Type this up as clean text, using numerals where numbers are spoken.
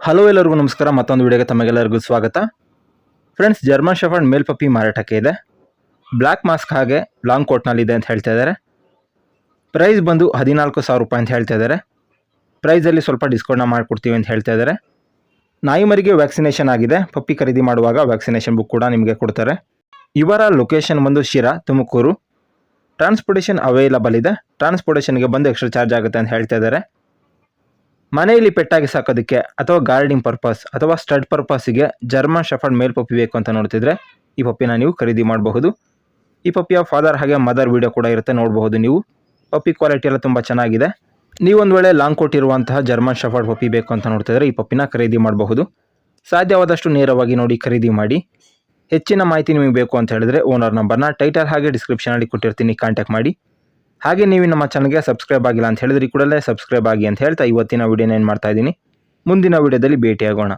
Hello ಎಲ್ಲರಿಗೂ ನಮಸ್ಕಾರ. ಮತ್ತೊಂದು ವಿಡಿಯೋಗೆ ತಮಗೆಲ್ಲರಿಗೂ ಸ್ವಾಗತ. ಫ್ರೆಂಡ್ಸ್, ಜರ್ಮನ್ ಶೆಫರ್ಡ್ ಮೇಲ್ ಪಪ್ಪಿ ಮಾರಾಟಕ್ಕೆ ಇದೆ. ಬ್ಲ್ಯಾಕ್ ಮಾಸ್ಕ್ ಹಾಗೆ ಲಾಂಗ್ ಕೋಟ್ನಲ್ಲಿದೆ ಅಂತ ಹೇಳ್ತಾ ಇದ್ದಾರೆ. ಪ್ರೈಸ್ ಬಂದು 14,000 ರೂಪಾಯಿ ಅಂತ ಹೇಳ್ತಾ ಇದ್ದಾರೆ. ಪ್ರೈಸಲ್ಲಿ ಸ್ವಲ್ಪ ಡಿಸ್ಕೌಂಟ್ನ ಮಾಡಿಕೊಡ್ತೀವಿ ಅಂತ ಹೇಳ್ತಾ ಇದ್ದಾರೆ. ನಾಯಿ ಮರಿಗೆ ವ್ಯಾಕ್ಸಿನೇಷನ್ ಆಗಿದೆ. ಪಪ್ಪಿ ಖರೀದಿ ಮಾಡುವಾಗ ವ್ಯಾಕ್ಸಿನೇಷನ್ ಬುಕ್ ಕೂಡ ನಿಮಗೆ ಕೊಡ್ತಾರೆ. ಇವರ ಲೊಕೇಶನ್ ಬಂದು ಶಿರಾ, ತುಮಕೂರು. ಟ್ರಾನ್ಸ್ಪೋರ್ಟೇಷನ್ ಅವೈಲಬಲ್ ಇದೆ. ಟ್ರಾನ್ಸ್ಪೋರ್ಟೇಷನ್ಗೆ ಬಂದು ಎಕ್ಸ್ಟ್ರಾ ಚಾರ್ಜ್ ಆಗುತ್ತೆ ಅಂತ ಹೇಳ್ತಾ ಇದ್ದಾರೆ. ಮನೆಯಲ್ಲಿ ಪೆಟ್ಟಾಗಿ ಸಾಕೋದಕ್ಕೆ ಅಥವಾ ಗಾರ್ಡಿಂಗ್ ಪರ್ಪಸ್ ಅಥವಾ ಸ್ಟಡ್ ಪರ್ಪಸ್ಸಿಗೆ ಜರ್ಮನ್ ಶೆಫರ್ಡ್ ಮೇಲ್ ಪಪ್ಪಿ ಬೇಕು ಅಂತ ನೋಡ್ತಿದ್ರೆ ಈ ಪಪ್ಪಿನ ನೀವು ಖರೀದಿ ಮಾಡಬಹುದು. ಈ ಪಪ್ಪಿಯ ಫಾದರ್ ಹಾಗೆ ಮದರ್ ವಿಡಿಯೋ ಕೂಡ ಇರುತ್ತೆ, ನೋಡಬಹುದು ನೀವು. ಪಪ್ಪಿ ಕ್ವಾಲಿಟಿ ಎಲ್ಲ ತುಂಬ ಚೆನ್ನಾಗಿದೆ. ನೀವೊಂದು ವೇಳೆ ಲಾಂಗ್ ಕೋಟ್ ಇರುವಂತಹ ಜರ್ಮನ್ ಶೆಫರ್ಡ್ ಪಪ್ಪಿ ಬೇಕು ಅಂತ ನೋಡ್ತಿದ್ರೆ ಈ ಪಪ್ಪಿನ ಖರೀದಿ ಮಾಡಬಹುದು. ಸಾಧ್ಯವಾದಷ್ಟು ನೇರವಾಗಿ ನೋಡಿ ಖರೀದಿ ಮಾಡಿ. ಹೆಚ್ಚಿನ ಮಾಹಿತಿ ನಿಮಗೆ ಬೇಕು ಅಂತ ಹೇಳಿದ್ರೆ ಓನರ್ ನಂಬರ್ನ ಟೈಟಲ್ ಹಾಗೆ ಡಿಸ್ಕ್ರಿಪ್ಷನಲ್ಲಿ ಕೊಟ್ಟಿರ್ತೀನಿ, ಕಾಂಟ್ಯಾಕ್ಟ್ ಮಾಡಿ. ಹಾಗೆ ನೀವು ನಮ್ಮ ಚಾನಲ್ಗೆ ಸಬ್ಸ್ಕ್ರೈಬ್ ಆಗಿಲ್ಲ ಅಂತ ಹೇಳಿದ್ರೆ ಕೂಡಲೇ ಸಬ್ಸ್ಕ್ರೈಬ್ ಆಗಿ ಅಂತ ಹೇಳ್ತಾ ಇವತ್ತಿನ ವಿಡಿಯೋನ ಏನು ಮಾಡ್ತಾ ಇದ್ದೀನಿ. ಮುಂದಿನ ವಿಡಿಯೋದಲ್ಲಿ ಭೇಟಿಯಾಗೋಣ.